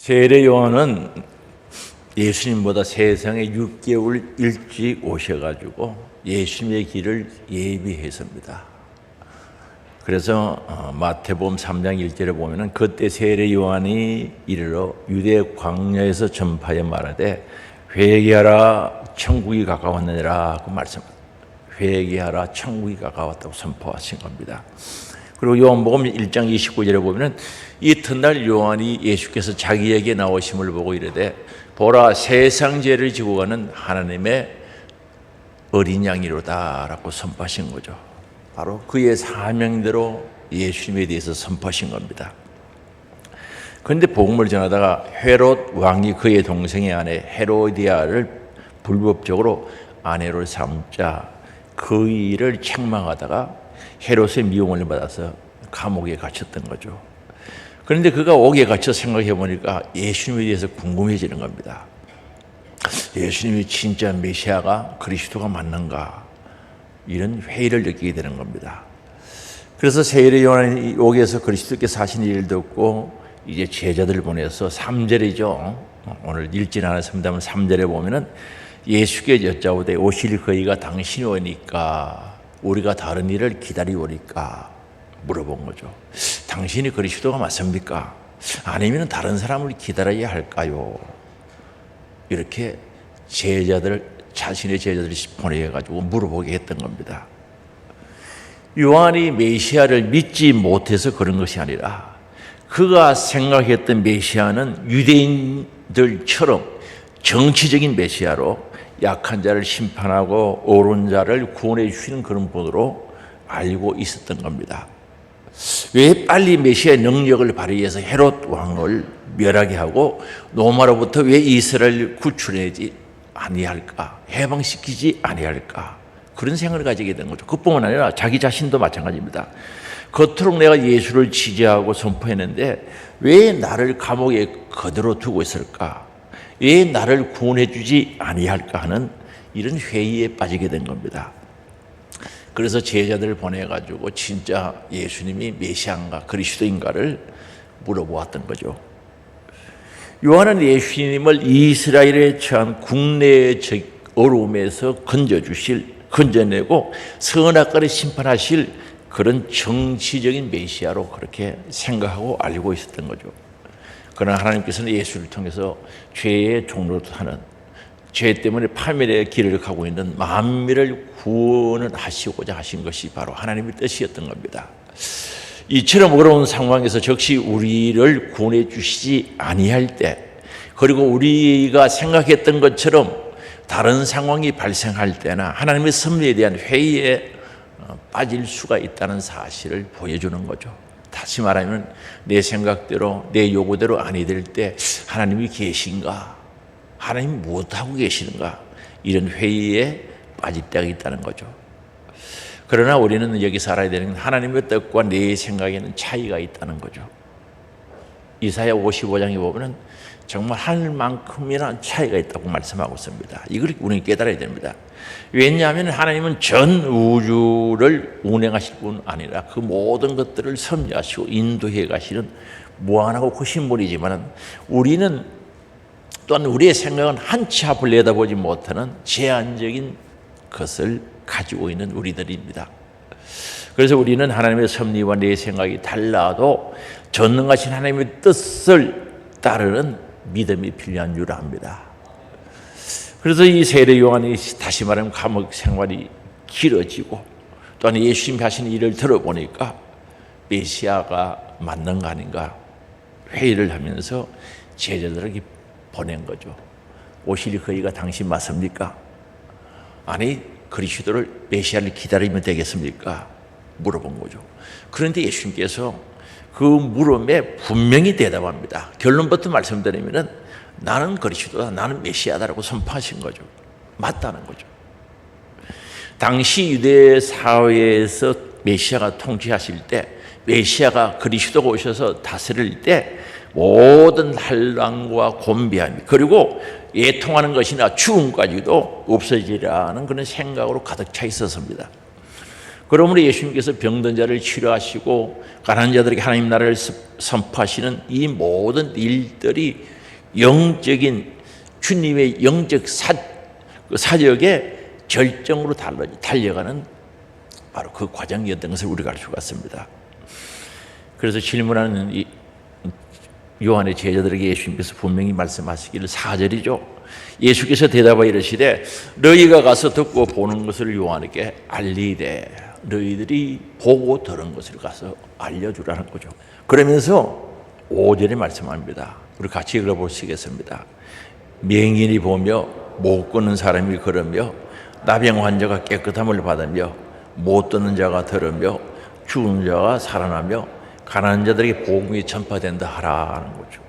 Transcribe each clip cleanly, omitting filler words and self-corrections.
세례 요한은 예수님보다 세상에 6개월 일찍 오셔가지고 예수님의 길을 예비했습니다. 그래서 마태복음 3장 1절에 보면은 그때 세례 요한이 이르러 유대 광야에서 전파하여 말하되 회개하라 천국이 가까웠느니라 그 말씀입니다. 회개하라 천국이 가까웠다고 선포하신 겁니다. 그리고 요한복음 1장 29절에 보면은 이튿날 요한이 예수께서 자기에게 나오심을 보고 이르되 보라 세상 죄를 지고 가는 하나님의 어린 양이로다 라고 선포하신 거죠. 바로 그의 사명대로 예수님에 대해서 선포하신 겁니다. 그런데 복음을 전하다가 헤롯 왕이 그의 동생의 아내 헤로디아를 불법적으로 아내로 삼자 그 일을 책망하다가 헤롯의 미움을 받아서 감옥에 갇혔던 거죠. 그런데 그가 옥에 갇혀 생각해 보니까 예수님에 대해서 궁금해지는 겁니다. 예수님이 진짜 메시아가 그리스도가 맞는가 이런 회의를 느끼게 되는 겁니다. 그래서 세례 요한이 옥에서 그리스도께서 하신 일을 듣고 이제 제자들을 보내서 3절이죠. 오늘 읽지는 않았습니다만 3절에 보면은 예수께 여짜오되 오실 그이가 당신이 오니까 우리가 다른 일을 기다리오니까 물어본 거죠. 당신이 그리스도가 맞습니까? 아니면 다른 사람을 기다려야 할까요? 이렇게 자신의 제자들이 보내가지고 물어보게 했던 겁니다. 요한이 메시아를 믿지 못해서 그런 것이 아니라 그가 생각했던 메시아는 유대인들처럼 정치적인 메시아로 약한 자를 심판하고 옳은 자를 구원해 주시는 그런 분으로 알고 있었던 겁니다. 왜 빨리 메시아의 능력을 발휘해서 헤롯 왕을 멸하게 하고 로마로부터 왜 이스라엘을 구출하지 아니할까? 해방시키지 아니할까? 그런 생각을 가지게 된 거죠. 그뿐만 아니라 자기 자신도 마찬가지입니다. 겉으로 내가 예수를 지지하고 선포했는데 왜 나를 감옥에 그대로 두고 있을까? 왜 나를 구원해 주지 아니할까 하는 이런 회의에 빠지게 된 겁니다. 그래서 제자들을 보내가지고 진짜 예수님이 메시아인가 그리스도인가를 물어보았던 거죠. 요한은 예수님을 이스라엘에 처한 국내의 어려움에서 건져내고 선악과를 심판하실 그런 정치적인 메시아로 그렇게 생각하고 알고 있었던 거죠. 그러나 하나님께서는 예수를 통해서 죄의 종로로 하는 죄 때문에 파멸의 길을 가고 있는 만민을 구원을 하시고자 하신 것이 바로 하나님의 뜻이었던 겁니다. 이처럼 어려운 상황에서 즉시 우리를 구원해 주시지 아니할 때 그리고 우리가 생각했던 것처럼 다른 상황이 발생할 때나 하나님의 섭리에 대한 회의에 빠질 수가 있다는 사실을 보여주는 거죠. 다시 말하면 내 생각대로 내 요구대로 아니 될 때 하나님이 계신가? 하나님이 무엇하고 계시는가? 이런 회의에 빠질 때가 있다는 거죠. 그러나 우리는 여기서 알아야 되는 건 하나님의 뜻과 내 생각에는 차이가 있다는 거죠. 이사야 55장에 보면 정말 하늘만큼이나 차이가 있다고 말씀하고 있습니다. 이걸 우리는 깨달아야 됩니다. 왜냐하면 하나님은 전 우주를 운행하실 뿐 아니라 그 모든 것들을 섭리하시고 인도해 가시는 무한하고 크신 분이지만 우리는 또한 우리의 생각은 한 치 앞을 내다보지 못하는 제한적인 것을 가지고 있는 우리들입니다. 그래서 우리는 하나님의 섭리와 내 생각이 달라도 전능하신 하나님의 뜻을 따르는 믿음이 필요한 줄 압니다. 그래서 이 세례 요한이 다시 말하면 감옥 생활이 길어지고 또한 예수님이 하시는 일을 들어보니까 메시아가 맞는 거 아닌가 회의를 하면서 제자들에게 보낸 거죠. 오실 그이가 당신 맞습니까? 아니 그리스도를 메시아를 기다리면 되겠습니까? 물어본 거죠. 그런데 예수님께서 그 물음에 분명히 대답합니다. 결론부터 말씀드리면 나는 그리스도다, 나는 메시아다라고 선포하신 거죠. 맞다는 거죠. 당시 유대 사회에서 메시아가 통치하실 때 메시아가 그리스도가 오셔서 다스릴 때 모든 환난과 곤비함 그리고 애통하는 것이나 죽음까지도 없어지라는 그런 생각으로 가득 차 있었습니다. 그러므로 예수님께서 병든 자를 치료하시고 가난한 자들에게 하나님 나라를 선포하시는 이 모든 일들이 영적인 주님의 영적 사역의 절정으로 달려가는 바로 그 과정이었던 것을 우리가 알 수가 있습니다. 그래서 질문하는 이 요한의 제자들에게 예수님께서 분명히 말씀하시기를 4절이죠. 예수께서 대답하여 이르시되 너희가 가서 듣고 보는 것을 요한에게 알리되 너희들이 보고 들은 것을 가서 알려주라는 거죠. 그러면서 5절에 말씀합니다. 우리 같이 읽어보시겠습니다. 맹인이 보며 못 걷는 사람이 걸으며 나병 환자가 깨끗함을 받으며 못 듣는 자가 들으며 죽은 자가 살아나며 가난한 자들에게 복음이 전파된다 하라는 거죠.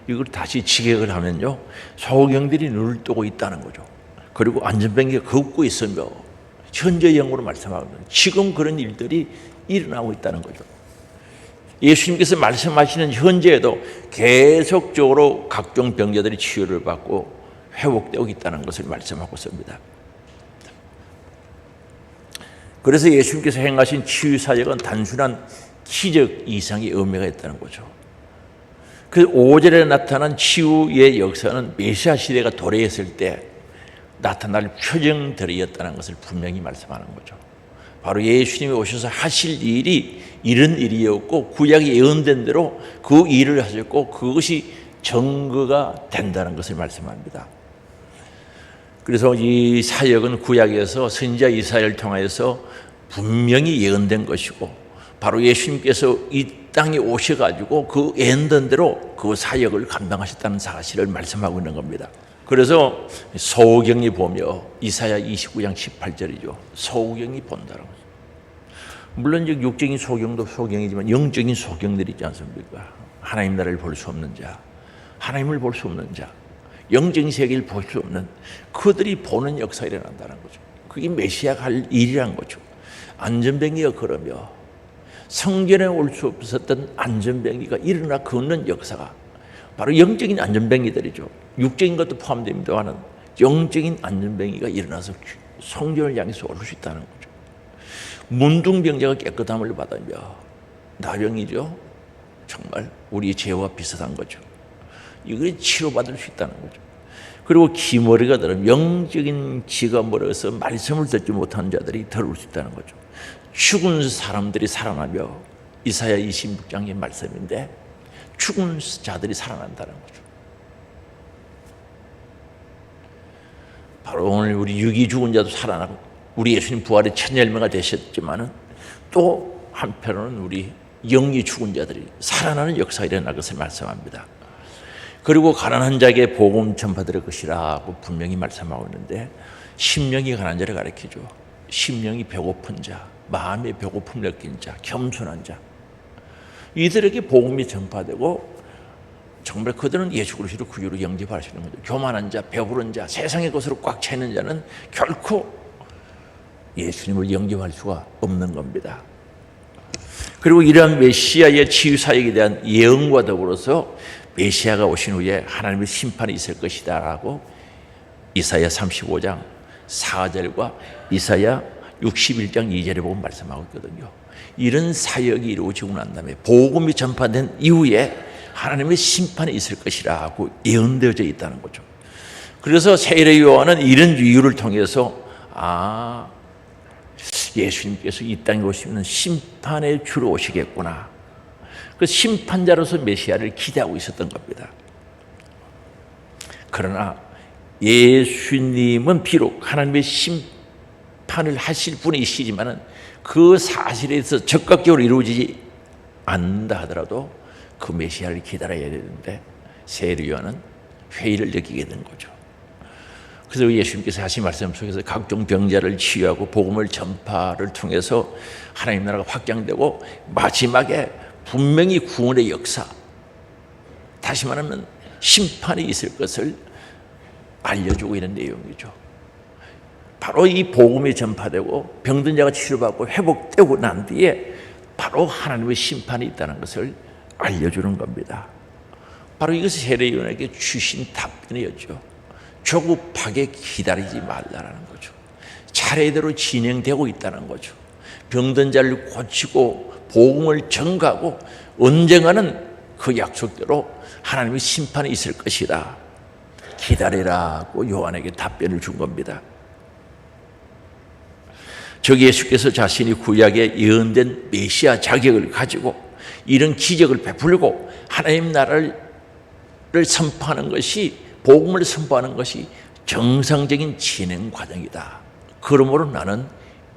이걸 다시 직역을 하면요, 소경들이 눈을 뜨고 있다는 거죠. 그리고 안전병기가 걷고 있으며 현재 영으로 말씀하거든요. 지금 그런 일들이 일어나고 있다는 거죠. 예수님께서 말씀하시는 현재에도 계속적으로 각종 병자들이 치유를 받고 회복되고 있다는 것을 말씀하고 있습니다. 그래서 예수님께서 행하신 치유 사역은 단순한 기적 이상의 의미가 있다는 거죠. 그 5절에 나타난 치유의 역사는 메시아 시대가 도래했을 때 나타날 표정들이었다는 것을 분명히 말씀하는 거죠. 바로 예수님이 오셔서 하실 일이 이런 일이었고 구약이 예언된 대로 그 일을 하셨고 그것이 증거가 된다는 것을 말씀합니다. 그래서 이 사역은 구약에서 선지자 이사야를 통하여서 분명히 예언된 것이고 바로 예수님께서 이 땅에 오셔가지고 그 예언된 대로 그 사역을 감당하셨다는 사실을 말씀하고 있는 겁니다. 그래서 소경이 보며 이사야 29장 18절이죠. 소경이 본다는 거죠. 물론 이제 육적인 소경도 소경이지만 영적인 소경들이 있지 않습니까? 하나님 나라를 볼 수 없는 자, 하나님을 볼 수 없는 자, 영적인 세계를 볼 수 없는 그들이 보는 역사가 일어난다는 거죠. 그게 메시아가 할 일이란 거죠. 안전병이가 걸으며 성전에 올 수 없었던 안전병이가 일어나 걷는 역사가 바로 영적인 안전병이들이죠. 육적인 것도 포함됩니다만 영적인 안전병이가 일어나서 성전을 향해서 올 수 있다는 거죠. 문둥병자가 깨끗함을 받으며 나병이죠. 정말 우리의 죄와 비슷한 거죠. 이걸 치료받을 수 있다는 거죠. 그리고 기머리가 들은 영적인 기가 멀어서 말씀을 듣지 못한 자들이 들을 수 있다는 거죠. 죽은 사람들이 살아나며 이사야 26장의 말씀인데 죽은 자들이 살아난다는 거죠. 바로 오늘 우리 육이 죽은 자도 살아나고 우리 예수님 부활의 첫 열매가 되셨지만은 또 한편으로는 우리 영이 죽은 자들이 살아나는 역사가 일어날 것을 말씀합니다. 그리고 가난한 자에게 복음 전파될 것이라고 분명히 말씀하고 있는데 심령이 가난한 자를 가리키죠. 심령이 배고픈 자, 마음의 배고픔을 느낀 자, 겸손한 자, 이들에게 복음이 전파되고 정말 그들은 예수 그리스도를 구주로 영접하시는 거죠. 교만한 자, 배부른 자, 세상의 것으로 꽉 차 있는 자는 결코 예수님을 영접할 수가 없는 겁니다. 그리고 이러한 메시아의 치유 사역에 대한 예언과 더불어서 메시아가 오신 후에 하나님의 심판이 있을 것이다 라고 이사야 35장 4절과 이사야 61장 2절에 보면 말씀하고 있거든요. 이런 사역이 이루어지고 난 다음에 복음이 전파된 이후에 하나님의 심판이 있을 것이라고 예언되어져 있다는 거죠. 그래서 세례 요한은 이런 이유를 통해서 예수님께서 이 땅에 오시면 심판의 주로 오시겠구나. 그 심판자로서 메시아를 기대하고 있었던 겁니다. 그러나 예수님은 비록 하나님의 심판을 하실 분이시지만은 그 사실에 대해서 적극적으로 이루어지지 않는다 하더라도 그 메시아를 기다려야 되는데 세례 요한은 회의를 느끼게 된 거죠. 그래서 예수님께서 하신 말씀 속에서 각종 병자를 치유하고 복음을 전파를 통해서 하나님 나라가 확장되고 마지막에 분명히 구원의 역사, 다시 말하면 심판이 있을 것을 알려주고 있는 내용이죠. 바로 이 복음이 전파되고 병든 자가 치료받고 회복되고 난 뒤에 바로 하나님의 심판이 있다는 것을 알려주는 겁니다. 바로 이것이 세례 요한에게 주신 답변이었죠. 조급하게 기다리지 말라는 거죠. 차례대로 진행되고 있다는 거죠. 병든 자를 고치고 복음을 전가하고 언젠가는 그 약속대로 하나님의 심판이 있을 것이다. 기다리라고 요한에게 답변을 준 겁니다. 저 예수께서 자신이 구약에 예언된 메시아 자격을 가지고 이런 기적을 베풀고 하나님 나라를 선포하는 것이, 복음을 선포하는 것이 정상적인 진행 과정이다. 그러므로 나는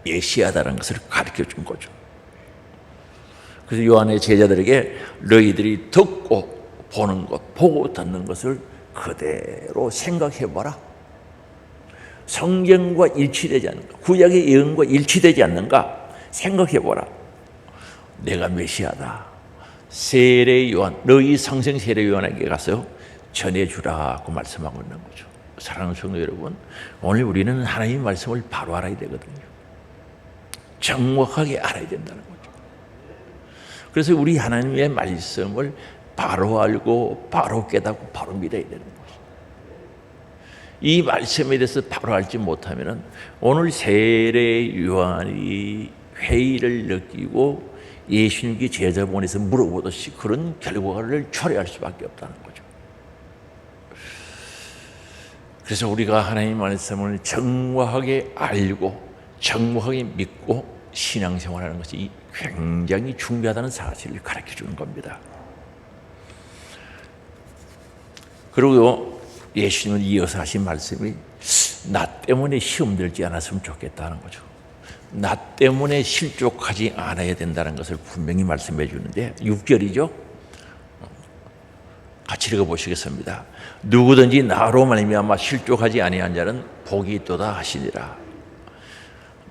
메시아다라는 것을 가르쳐 준 거죠. 그래서 요한의 제자들에게 너희들이 듣고 보는 것, 보고 듣는 것을 그대로 생각해 보라. 성경과 일치되지 않는가? 구약의 예언과 일치되지 않는가? 생각해 보라. 내가 메시아다. 세례 요한, 너희 상생 세례 요한에게 가서 전해주라고 말씀하고 있는 거죠. 사랑하는 성도 여러분, 오늘 우리는 하나님의 말씀을 바로 알아야 되거든요. 정확하게 알아야 된다는 거죠. 그래서 우리 하나님의 말씀을 바로 알고 바로 깨닫고 바로 믿어야 되는 거죠. 이 말씀에 대해서 바로 알지 못하면 오늘 세례 요한이 회의를 느끼고 예수님께 제자 보내서 물어보듯이 그런 결과를 초래할 수밖에 없다는 거죠. 그래서 우리가 하나님의 말씀을 정확하게 알고 정확하게 믿고 신앙생활하는 것이 굉장히 중요하다는 사실을 가르쳐 주는 겁니다. 그리고 예수님은 이어서 하신 말씀이 나 때문에 시험 들지 않았으면 좋겠다는 거죠. 나 때문에 실족하지 않아야 된다는 것을 분명히 말씀해 주는데 6절이죠. 같이 읽어보시겠습니다. 누구든지 나로 말미암아 실족하지 아니한 자는 복이 있도다 하시니라.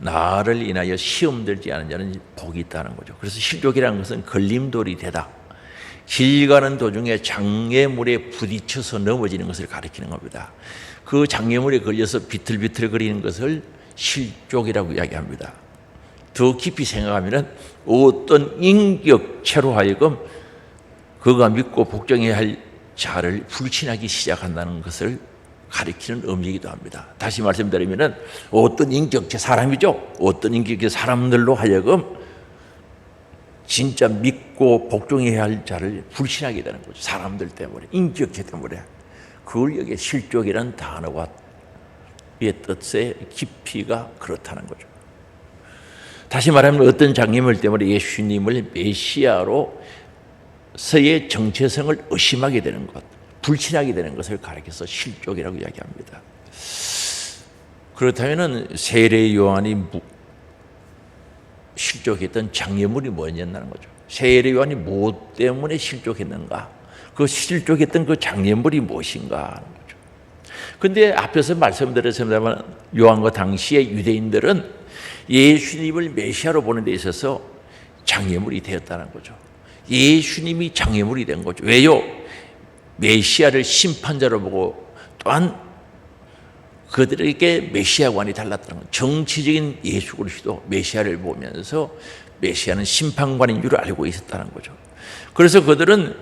나를 인하여 시험 들지 않은 자는 복이 있다는 거죠. 그래서 실족이라는 것은 걸림돌이 되다. 길 가는 도중에 장애물에 부딪혀서 넘어지는 것을 가리키는 겁니다. 그 장애물에 걸려서 비틀비틀거리는 것을 실족이라고 이야기합니다. 더 깊이 생각하면 어떤 인격체로 하여금 그가 믿고 복종해야 할 자를 불신하기 시작한다는 것을 가리키는 의미이기도 합니다. 다시 말씀드리면 어떤 인격체, 사람이죠. 어떤 인격체 사람들로 하여금 진짜 믿고 복종해야 할 자를 불신하게 되는 거죠. 사람들 때문에, 인격체 때문에. 그걸 여기에 실족이라는 단어와 의 뜻의 깊이가 그렇다는 거죠. 다시 말하면 어떤 장애물 때문에 예수님을 메시아로서의 정체성을 의심하게 되는 것, 불신하게 되는 것을 가리켜서 실족이라고 이야기합니다. 그렇다면 세례 요한이 실족했던 장애물이 뭐였냐는 거죠. 세례 요한이 무엇 때문에 실족했는가? 그 실족했던 그 장애물이 무엇인가 하는 거죠. 그런데 앞에서 말씀드렸습니다만 요한과 당시의 유대인들은 예수님을 메시아로 보는 데 있어서 장애물이 되었다는 거죠. 예수님이 장애물이 된 거죠. 왜요? 메시아를 심판자로 보고 또한 그들에게 메시아관이 달랐다는 거죠. 정치적인 예수 그리스도 메시아를 보면서 메시아는 심판관인 줄 알고 있었다는 거죠. 그래서 그들은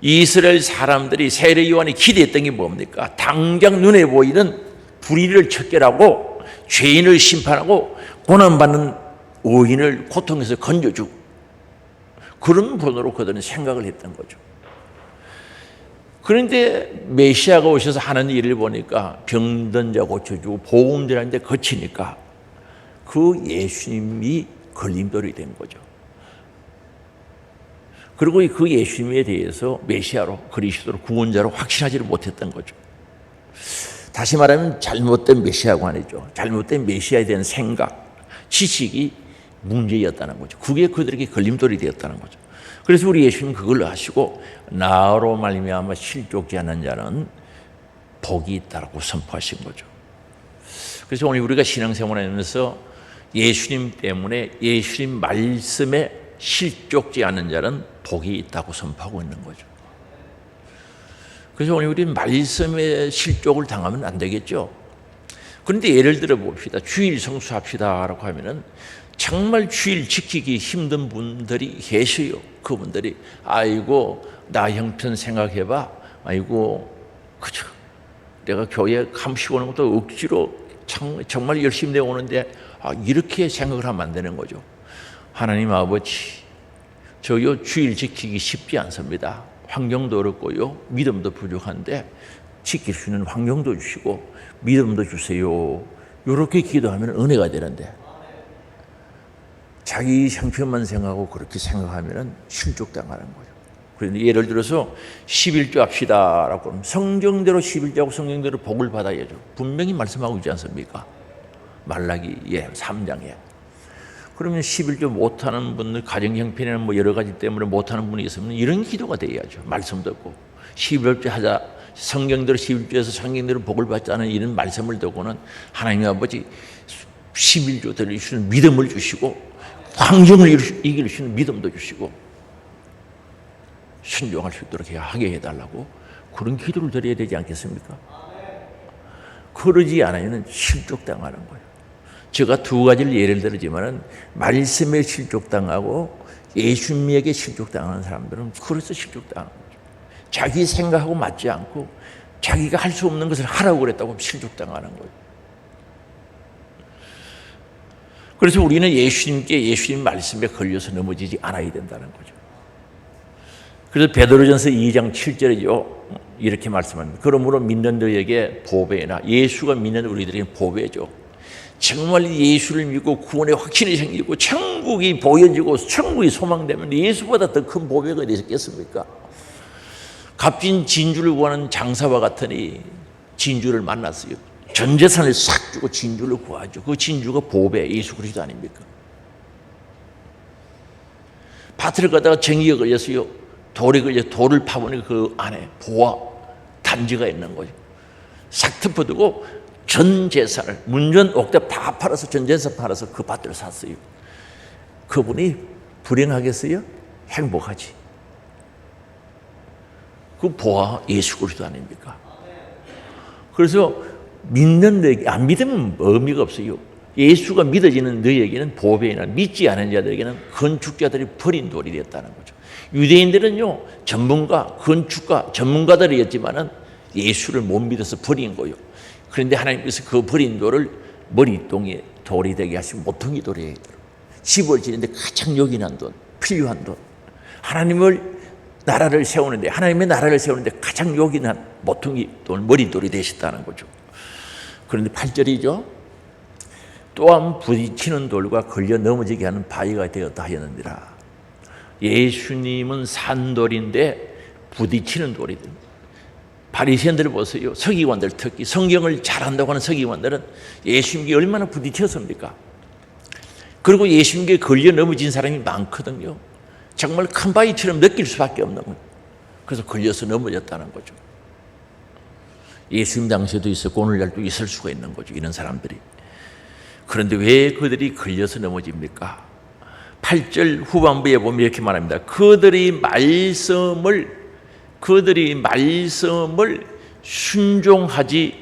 이스라엘 사람들이 세례 요한이 기대했던 게 뭡니까? 당장 눈에 보이는 불의를 척결하고 죄인을 심판하고 고난받는 의인을 고통에서 건져주고 그런 분으로 그들은 생각을 했던 거죠. 그런데 메시아가 오셔서 하는 일을 보니까 병든 자 고쳐주고 복음 전하는데 거치니까 그 예수님이 걸림돌이 된 거죠. 그리고 그 예수님에 대해서 메시아로, 그리스도로, 구원자로 확신하지를 못했던 거죠. 다시 말하면 잘못된 메시아관이죠. 잘못된 메시아에 대한 생각, 지식이 문제였다는 거죠. 그게 그들에게 걸림돌이 되었다는 거죠. 그래서 우리 예수님은 그걸 아시고 나로 말미암아 실족지 않는 자는 복이 있다고 선포하신 거죠. 그래서 오늘 우리가 신앙생활하면서 예수님 때문에 예수님 말씀에 실족지 않는 자는 복이 있다고 선포하고 있는 거죠. 그래서 오늘 우리는 말씀에 실족을 당하면 안 되겠죠. 그런데 예를 들어 봅시다. 주일 성수합시다라고 하면은 정말 주일 지키기 힘든 분들이 계셔요. 그분들이 아이고 나 형편 생각해봐. 아이고 그죠. 내가 교회 감시 오는 것도 억지로 정말 열심히 내오는데 이렇게 생각을 하면 안 되는 거죠. 하나님 아버지, 저요 주일 지키기 쉽지 않습니다. 환경도 어렵고요, 믿음도 부족한데 지킬 수 있는 환경도 주시고 믿음도 주세요. 이렇게 기도하면 은혜가 되는데 자기 형편만 생각하고 그렇게 생각하면 실족당하는 거죠. 그런데 예를 들어서 11조 합시다라고 하면 성경대로 11조하고 성경대로 복을 받아야죠. 분명히 말씀하고 있지 않습니까? 말라기 3장에. 그러면 11조 못하는 분들, 가정 형편이나 뭐 여러 가지 때문에 못하는 분이 있으면 이런 기도가 돼야죠. 말씀 듣고 11조 하자, 성경대로 11조에서 성경대로 복을 받자는 이런 말씀을 듣고는 하나님 아버지 11조 들으시는 믿음을 주시고 환경을 이길 수 있는 믿음도 주시고 순종할 수 있도록 하게 해달라고 그런 기도를 드려야 되지 않겠습니까? 그러지 않으면 실족당하는 거예요. 제가 두 가지를 예를 들었지만은 말씀에 실족당하고 예수님에게 실족당하는 사람들은 그래서 실족당하는 거죠. 자기 생각하고 맞지 않고 자기가 할 수 없는 것을 하라고 그랬다고 실족당하는 거예요. 그래서 우리는 예수님 말씀에 걸려서 넘어지지 않아야 된다는 거죠. 그래서 베드로전서 2장 7절이죠. 이렇게 말씀합니다. 그러므로 믿는 너에게 보배나, 예수가 믿는 우리들에게 보배죠. 정말 예수를 믿고 구원의 확신이 생기고 천국이 보여지고 천국이 소망되면 예수보다 더 큰 보배가 되겠습니까? 값진 진주를 구하는 장사와 같으니 진주를 만났어요. 전 재산을 싹 주고 진주를 구하죠. 그 진주가 보배, 예수 그리스도 아닙니까? 밭을 가다가 쟁기가 걸렸어요. 돌이 걸려 돌을 파보니까 그 안에 보화 단지가 있는 거죠. 싹 덮어두고 전 재산을 문전 옥답 다 팔아서 전 재산 팔아서 그 밭을 샀어요. 그분이 불행하겠어요? 행복하지. 그 보화 예수 그리스도 아닙니까? 그래서 믿는 너에게, 안 믿으면 의미가 없어요. 예수가 믿어지는 너에게는 보배이나 믿지 않은 자들에게는 건축자들이 버린 돌이 되었다는 거죠. 유대인들은요, 전문가, 건축가, 전문가들이었지만은 예수를 못 믿어서 버린 거예요. 그런데 하나님께서 그 버린 돌을 머리통에 돌이 되게 하시고 모퉁이 돌이 집을 지는데 가장 요긴한 돈, 필요한 돈, 하나님의 나라를 세우는데 가장 요긴한 모퉁이 돌, 머리돌이 되셨다는 거죠. 그런데 8절이죠. 또한 부딪히는 돌과 걸려 넘어지게 하는 바위가 되었다 하였느니라. 예수님은 산돌인데 부딪히는 돌이든. 바리새인들 보세요. 서기관들, 특히 성경을 잘한다고 하는 서기관들은 예수님께 얼마나 부딪혔습니까? 그리고 예수님께 걸려 넘어진 사람이 많거든요. 정말 큰 바위처럼 느낄 수밖에 없는 거예요. 그래서 걸려서 넘어졌다는 거죠. 예수님 당시에도 있었고 오늘날도 있을 수가 있는 거죠. 이런 사람들이. 그런데 왜 그들이 걸려서 넘어집니까? 8절 후반부에 보면 이렇게 말합니다. 그들이 말씀을 순종하지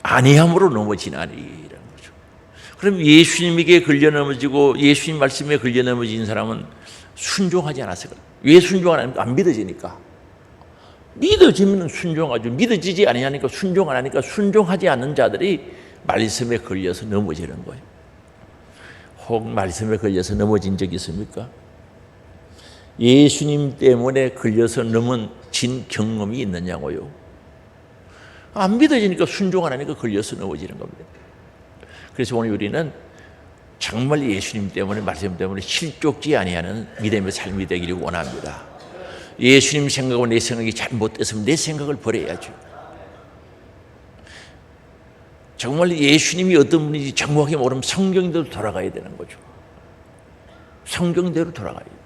아니함으로 넘어지나니. 그럼 예수님에게 걸려 넘어지고 예수님 말씀에 걸려 넘어진 사람은 순종하지 않았어요. 왜 순종 안 합니까? 안 믿어지니까. 믿어지면 순종하죠. 믿어지지 아니하니까 순종 안 하니까 순종하지 않는 자들이 말씀에 걸려서 넘어지는 거예요. 혹 말씀에 걸려서 넘어진 적이 있습니까? 예수님 때문에 걸려서 넘어진 경험이 있느냐고요. 안 믿어지니까 순종 안 하니까 걸려서 넘어지는 겁니다. 그래서 오늘 우리는 정말 예수님 때문에, 말씀 때문에 실족지 아니하는 믿음의 삶이 되기를 원합니다. 예수님 생각하고 내 생각이 잘못됐으면 내 생각을 버려야죠. 정말 예수님이 어떤 분인지 정확히 모르면 성경대로 돌아가야 되는 거죠. 성경대로 돌아가야 돼요.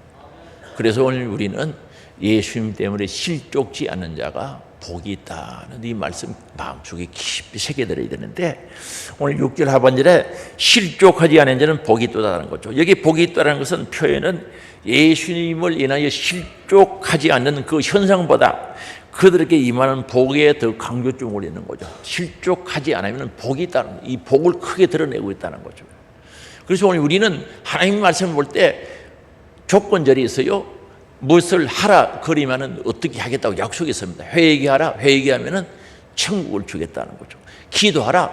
그래서 오늘 우리는 예수님 때문에 실족지 않는 자가 복이 있다는 이 말씀 마음속에 깊이 새겨들어야 되는데, 오늘 6절 하반절에 실족하지 않은 자는 복이 있다는 거죠. 여기 복이 있다는 것은 표현은 예수님을 인하여 실족하지 않는 그 현상보다 그들에게 임하는 복에 더 강조점을 올리는 거죠. 실족하지 않으면 복이 있다는, 이 복을 크게 드러내고 있다는 거죠. 그래서 오늘 우리는 하나님 말씀을 볼 때 조건절이 있어요. 무엇을 하라 그리면은 어떻게 하겠다고 약속했습니다. 회개하라, 회개하면은 천국을 주겠다는 거죠. 기도하라,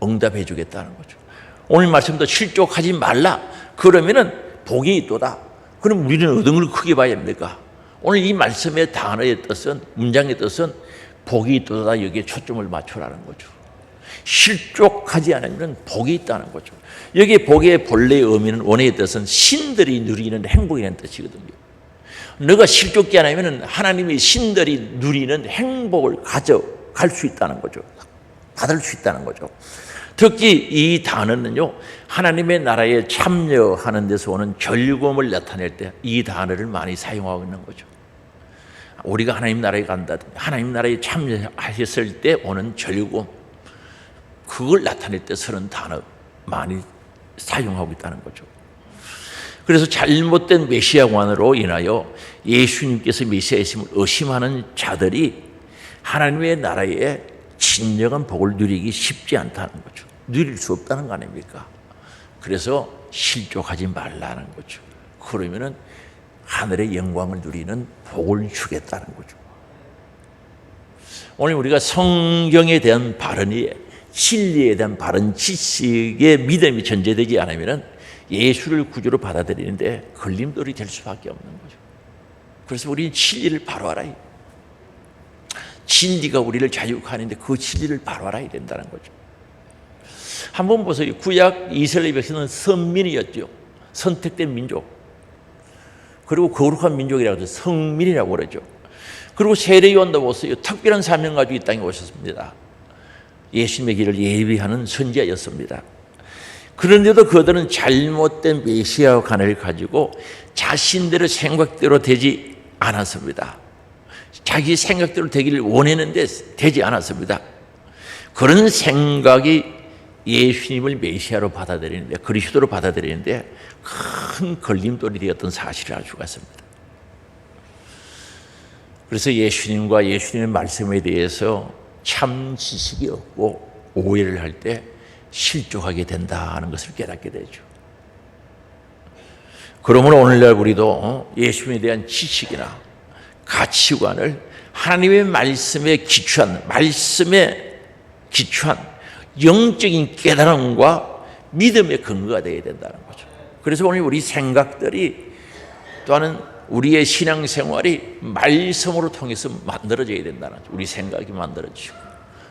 응답해 주겠다는 거죠. 오늘 말씀도 실족하지 말라. 그러면은 복이 있도다. 그럼 우리는 어떤 걸 크게 봐야 됩니까? 오늘 이 말씀의 단어의 뜻은, 문장의 뜻은 복이 있도다. 여기에 초점을 맞추라는 거죠. 실족하지 않으면 복이 있다는 거죠. 여기에 복의 본래의 의미는, 원어의 뜻은 신들이 누리는 행복이라는 뜻이거든요. 너가 실족지 않으면 하나님의 신들이 누리는 행복을 가져갈 수 있다는 거죠. 받을 수 있다는 거죠. 특히 이 단어는요, 하나님의 나라에 참여하는 데서 오는 즐거움을 나타낼 때 이 단어를 많이 사용하고 있는 거죠. 우리가 하나님 나라에 간다든지 하나님 나라에 참여하셨을 때 오는 즐거움, 그걸 나타낼 때 쓰는 단어 많이 사용하고 있다는 거죠. 그래서 잘못된 메시아관으로 인하여 예수님께서 메시아이심을 의심하는 자들이 하나님의 나라에 진정한 복을 누리기 쉽지 않다는 거죠. 누릴 수 없다는 거 아닙니까? 그래서 실족하지 말라는 거죠. 그러면은 하늘의 영광을 누리는 복을 주겠다는 거죠. 오늘 우리가 성경에 대한 바른이, 진리에 대한 바른 지식의 믿음이 전제되지 않으면 예수를 구주로 받아들이는데 걸림돌이 될 수밖에 없는 거죠. 그래서 우리는 진리를 바로 알아야, 진리가 우리를 자유하는데 그 진리를 바로 알아야 된다는 거죠. 한번 보세요. 구약 이스라엘 백성은 선민이었죠. 선택된 민족. 그리고 거룩한 민족이라고 해서 성민이라고 그러죠. 그리고 세례요한도 보세요. 특별한 사명 가지고 이 땅에 오셨습니다. 예수님의 길을 예비하는 선지자였습니다. 그런데도 그들은 잘못된 메시아 관을 가지고 자신들의 생각대로 되지 않았습니다. 자기 생각대로 되기를 원했는데 되지 않았습니다. 그런 생각이 예수님을 메시아로 받아들이는데, 그리스도로 받아들이는데 큰 걸림돌이 되었던 사실을 알 수가 있습니다. 그래서 예수님과 예수님의 말씀에 대해서 참 지식이 없고 오해를 할 때 실족하게 된다는 것을 깨닫게 되죠. 그러므로 오늘날 우리도 예수님에 대한 지식이나 가치관을 하나님의 말씀에 기초한, 영적인 깨달음과 믿음의 근거가 되어야 된다는 거죠. 그래서 오늘 우리 생각들이, 또한 우리의 신앙생활이 말씀으로 통해서 만들어져야 된다는 거죠. 우리 생각이 만들어지고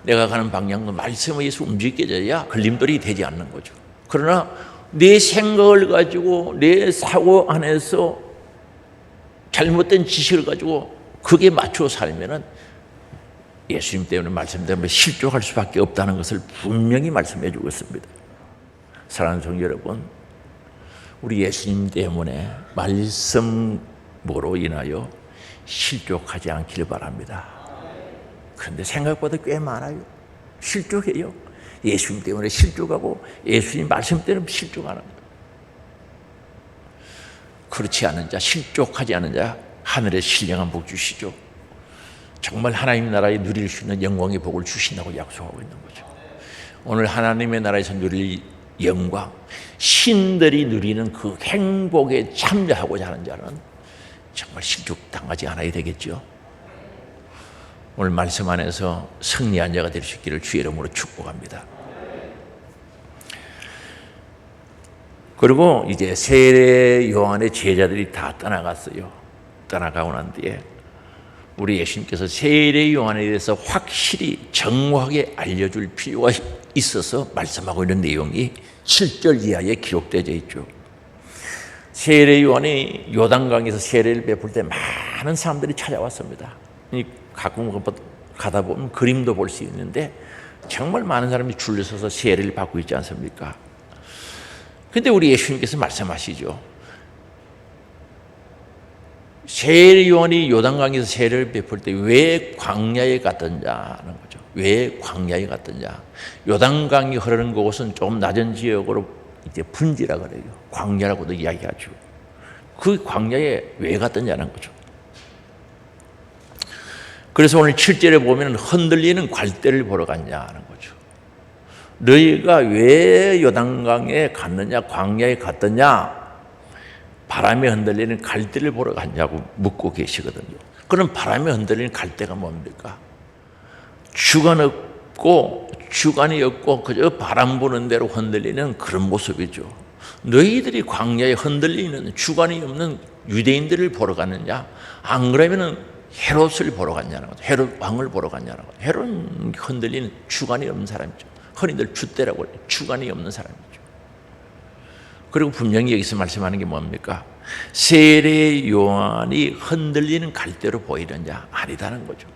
내가 가는 방향도 말씀에 의해서 움직여져야 걸림돌이 되지 않는 거죠. 그러나 내 생각을 가지고 내 사고 안에서 잘못된 지식을 가지고 그게 맞춰 살면은 예수님 때문에, 말씀 때문에 실족할 수밖에 없다는 것을 분명히 말씀해 주고 있습니다. 사랑하는 성도 여러분, 우리 예수님 때문에 말씀으로 인하여 실족하지 않기를 바랍니다. 그런데 생각보다 꽤 많아요. 실족해요. 예수님 때문에 실족하고 예수님 말씀 때문에 실족하는 거예요. 그렇지 않은 자, 실족하지 않은 자 하늘에 신령한 복 주시죠. 정말 하나님 나라에 누릴 수 있는 영광의 복을 주신다고 약속하고 있는 거죠. 오늘 하나님의 나라에서 누릴 영광, 신들이 누리는 그 행복에 참여하고자 하는 자는 정말 실족당하지 않아야 되겠죠. 오늘 말씀 안에서 승리한 자가 될 수 있기를 주의 이름으로 축복합니다. 그리고 이제 세례 요한의 제자들이 다 떠나갔어요. 떠나가고 난 뒤에 우리 예수님께서 세례 요한에 대해서 확실히 정확하게 알려줄 필요가 있어서 말씀하고 있는 내용이 7절 이하에 기록되어 있죠. 세례 요한이 요단강에서 세례를 베풀 때 많은 사람들이 찾아왔습니다. 가끔 가다 보면 그림도 볼 수 있는데 정말 많은 사람이 줄을 서서 세례를 받고 있지 않습니까? 그런데 우리 예수님께서 말씀하시죠. 세례 요한이 요단강에서 세례를 베풀 때 왜 광야에 갔던냐는 거죠. 왜 광야에 갔던냐? 요단강이 흐르는 곳은 좀 낮은 지역으로 이제 분지라 그래요. 광야라고도 이야기하죠. 그 광야에 왜 갔던냐는 거죠. 그래서 오늘 7절에 보면 흔들리는 갈대를 보러 갔냐는 거죠. 너희가 왜 요단강에 갔느냐, 광야에 갔느냐, 바람에 흔들리는 갈대를 보러 갔냐고 묻고 계시거든요. 그럼 바람에 흔들리는 갈대가 뭡니까? 주관 없고 주관이 없고 그저 바람 부는 대로 흔들리는 그런 모습이죠. 너희들이 광야에 흔들리는 주관이 없는 유대인들을 보러 갔느냐? 안 그러면은 헤롯을 보러 갔냐는 거죠. 헤롯 왕을 보러 갔냐는 거죠. 헤롯은 흔들리는 주관이 없는 사람이죠. 흔히들 줏대라고 해요. 주관이 없는 사람이죠. 그리고 분명히 여기서 말씀하는 게 뭡니까? 세례 요한이 흔들리는 갈대로 보이느냐? 아니다는 거죠.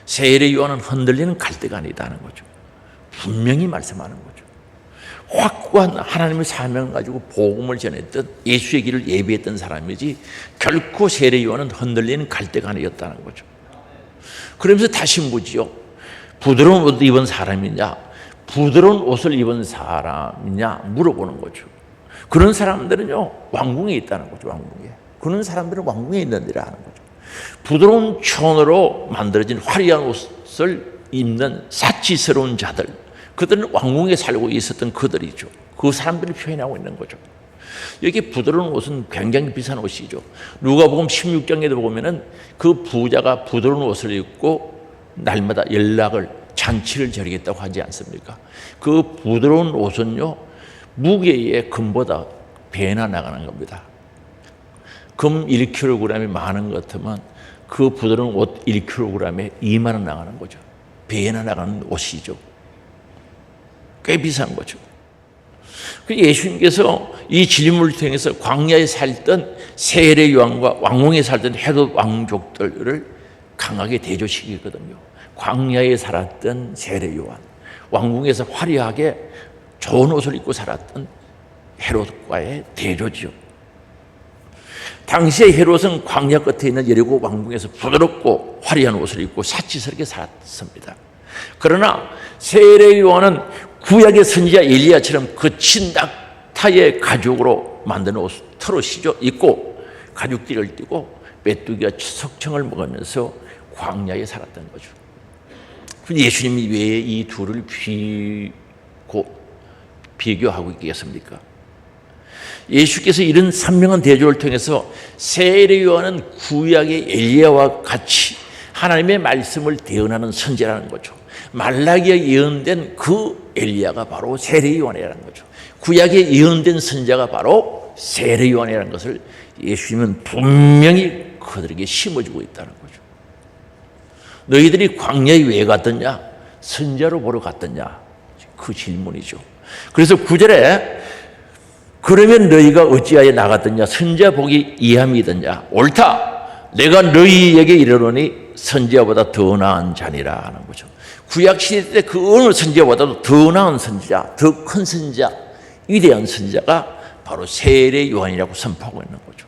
세례 요한은 흔들리는 갈대가 아니다는 거죠. 분명히 말씀하는 거죠. 확고한 하나님의 사명을 가지고 복음을 전했던 예수의 길을 예비했던 사람이지 결코 세례 요한은 흔들리는 갈대가 아니었다는 거죠. 그러면서 다시 묻지요. 부드러운 옷을 입은 사람이냐, 부드러운 옷을 입은 사람이냐 물어보는 거죠. 그런 사람들은요 왕궁에 있다는 거죠. 왕궁에. 그런 사람들은 왕궁에 있는데라 하는 거죠. 부드러운 천으로 만들어진 화려한 옷을 입는 사치스러운 자들, 그들은 왕궁에 살고 있었던 그들이죠. 그 사람들을 표현하고 있는 거죠. 여기 부드러운 옷은 굉장히 비싼 옷이죠. 누가복음 16장에도 보면은 그 부자가 부드러운 옷을 입고 날마다 연락을 잔치를 벌이겠다고 하지 않습니까? 그 부드러운 옷은요 무게의 금보다 배나 나가는 겁니다. 금 1kg이 많은 것 같으면 그 부드러운 옷 1kg에 2만 원 나가는 거죠. 배나 나가는 옷이죠. 꽤 비싼 거죠. 예수님께서 이 질문을 통해서 광야에 살던 세례 요한과 왕궁에 살던 헤롯 왕족들을 강하게 대조시키거든요. 광야에 살았던 세례 요한, 왕궁에서 화려하게 좋은 옷을 입고 살았던 헤롯과의 대조죠. 당시에 헤롯은 광야 끝에 있는 여리고 왕궁에서 부드럽고 화려한 옷을 입고 사치스럽게 살았습니다. 그러나 세례 요한은 구약의 선지자 엘리야처럼 거친 낙타의 가죽으로 만든 옷, 트롯이죠, 입고 가죽띠를 띠고 메뚜기와 석청을 먹으면서 광야에 살았던 거죠. 예수님이 왜 이 둘을 비교하고 있겠습니까? 예수께서 이런 선명한 대조를 통해서 세례 요한은 구약의 엘리야와 같이 하나님의 말씀을 대언하는 선지자라는 거죠. 말라기에 예언된 그 엘리야가 바로 세례 요한이라는 거죠. 구약에 예언된 선지자가 바로 세례 요한이라는 것을 예수님은 분명히 그들에게 심어주고 있다는 거죠. 너희들이 광야에 왜 갔더냐? 선지자로 보러 갔더냐? 그 질문이죠. 그래서 9절에 그러면 너희가 어찌하여 나갔더냐? 선지자 보기 이함이더냐? 옳다. 내가 너희에게 이르노니 선지자보다 더 나은 자니라 하는 거죠. 구약 시대 때 그 어느 선지자보다도 더 나은 선지자, 더 큰 선지자, 위대한 선지자가 바로 세례 요한이라고 선포하고 있는 거죠.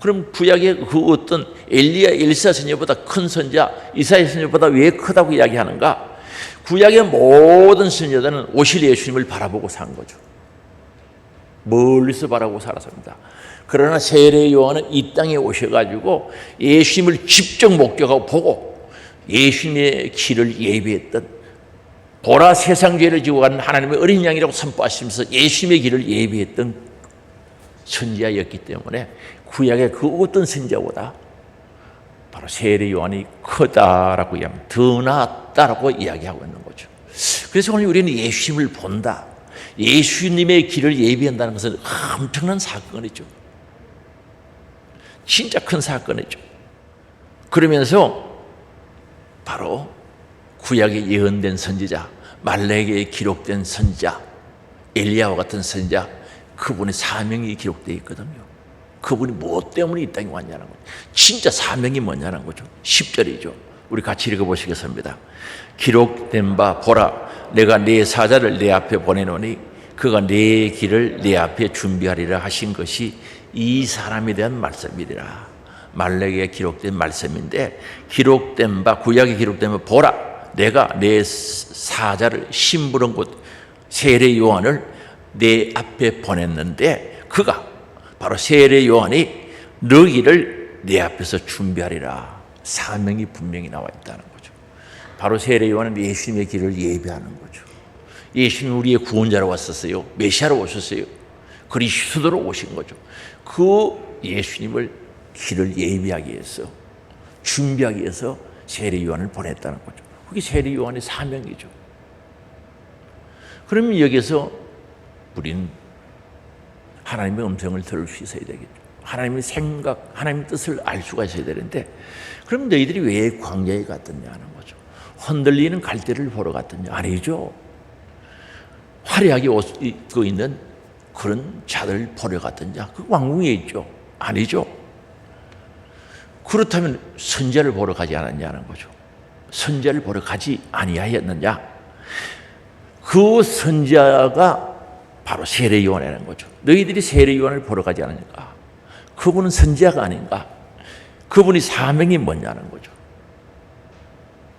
그럼 구약의 그 어떤 엘리야, 엘사 선지자보다 큰 선지자, 이사야 선지자보다 왜 크다고 이야기하는가? 구약의 모든 선지자들은 오실 예수님을 바라보고 산 거죠. 멀리서 바라보고 살았습니다. 그러나 세례 요한은 이 땅에 오셔가지고 예수님을 직접 목격하고 보고 예수님의 길을 예비했던, 보라 세상 죄를 지고 가는 하나님의 어린 양이라고 선포하시면서 예수님의 길을 예비했던 선지자였기 때문에 구약의 그 어떤 선지자보다 바로 세례 요한이 크다라고 이야기합니다. 더 낫다라고 이야기하고 있는 거죠. 그래서 오늘 우리는 예수님을 본다, 예수님의 길을 예비한다는 것은 엄청난 사건이죠. 진짜 큰 사건이죠. 그러면서 바로 구약에 예언된 선지자, 말라기에 기록된 선지자, 엘리야와 같은 선지자, 그분의 사명이 기록되어 있거든요. 그분이 무엇 때문에 이 땅에 왔냐는 거죠. 진짜 사명이 뭐냐는 거죠. 10절이죠. 우리 같이 읽어보시겠습니다. 기록된 바 보라, 내가 네 사자를 내 앞에 보내노니 그가 네 길을 내 앞에 준비하리라 하신 것이 이 사람에 대한 말씀이리라. 말라기에 기록된 말씀인데, 기록된 바, 구약에 기록된 바 보라, 내가 내 사자를, 심부름 곧 세례 요한을 내 앞에 보냈는데 그가 바로 세례 요한이 너희를 내 앞에서 준비하리라. 사명이 분명히 나와 있다는 거죠. 바로 세례 요한은 예수님의 길을 예비하는 거죠. 예수님이 우리의 구원자로 왔었어요. 메시아로 오셨어요. 그리스도로 오신 거죠. 그 예수님을 길을 예비하기 위해서, 준비하기 위해서 세례 요한을 보냈다는 거죠. 그게 세례 요한의 사명이죠. 그러면 여기서 우리는 하나님의 음성을 들을 수 있어야 되겠죠. 하나님의 생각, 하나님의 뜻을 알 수가 있어야 되는데, 그럼 너희들이 왜 광야에 갔더냐는 거죠. 흔들리는 갈대를 보러 갔더냐? 아니죠. 화려하게 옷 입고 있는 그런 자들 보러 갔더냐? 그 왕궁에 있죠. 아니죠. 그렇다면 선지자를 보러 가지 않았냐는 거죠. 선지자를 보러 가지 아니하였느냐? 그 선지자가 바로 세례 요한이라는 거죠. 너희들이 세례 요한을 보러 가지 않으니까 그분은 선지자가 아닌가? 그분이 사명이 뭐냐는 거죠.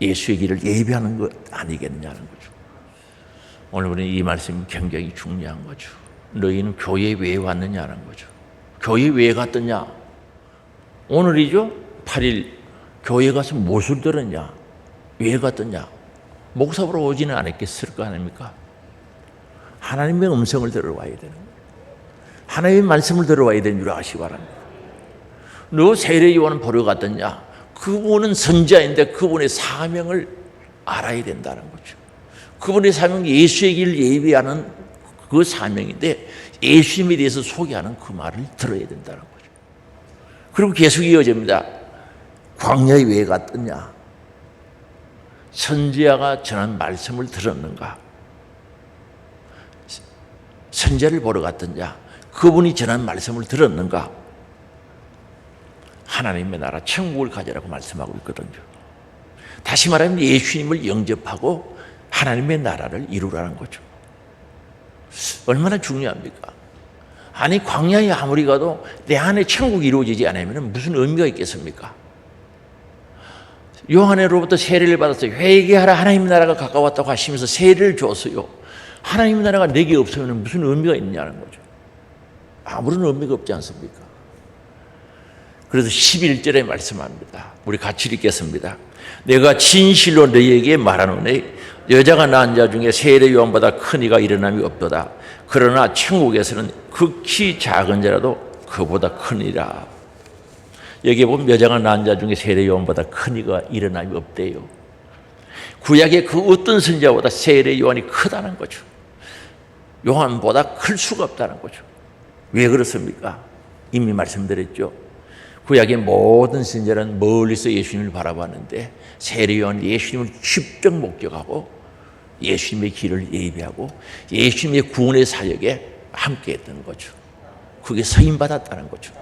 예수의 길을 예비하는 것 아니겠느냐는 거죠. 오늘 우리는 이 말씀이 굉장히 중요한 거죠. 너희는 교회에 왜 왔느냐는 거죠. 교회에 왜 갔더냐? 오늘이죠. 8일 교회 가서 무엇을 들었냐? 왜 갔더냐? 목사 보러 오지는 않았겠을 거 아닙니까? 하나님의 음성을 들어와야 되는 거예요. 하나님의 말씀을 들어와야 되는 줄 아시기 바랍니다. 너 세례 요한을 보러 갔더냐? 그분은 선지자인데 그분의 사명을 알아야 된다는 거죠. 그분의 사명은 예수의 길을 예비하는 그 사명인데 예수님에 대해서 소개하는 그 말을 들어야 된다는 거죠. 그리고 계속 이어집니다. 광야에 왜 갔더냐? 선지자가 전한 말씀을 들었는가? 선지자를 보러 갔더냐? 그분이 전한 말씀을 들었는가? 하나님의 나라 천국을 가지라고 말씀하고 있거든요. 다시 말하면 예수님을 영접하고 하나님의 나라를 이루라는 거죠. 얼마나 중요합니까? 아니 광야에 아무리 가도 내 안에 천국이 이루어지지 않으면 무슨 의미가 있겠습니까? 요한으로부터 세례를 받았어요. 회개하라, 하나님 나라가 가까웠다고 하시면서 세례를 줬어요. 하나님 나라가 내게 없으면 무슨 의미가 있냐는 거죠. 아무런 의미가 없지 않습니까? 그래서 11절에 말씀합니다. 우리 같이 읽겠습니다. 내가 진실로 너희에게 말하노니 여자가 낳은 자 중에 세례 요한보다 큰 이가 일어남이 없도다. 그러나 천국에서는 극히 작은 자라도 그보다 크니라. 여기에 보면 여자가 낳은 자 중에 세례 요한보다 큰 이가 일어남이 없대요. 구약의 그 어떤 선지자보다 세례 요한이 크다는 거죠. 요한보다 클 수가 없다는 거죠. 왜 그렇습니까? 이미 말씀드렸죠. 구약의 모든 선지자는 멀리서 예수님을 바라봤는데 세례 요한은 예수님을 직접 목격하고 예수님의 길을 예비하고 예수님의 구원의 사역에 함께했던 거죠. 그게 서임받았다는 거죠.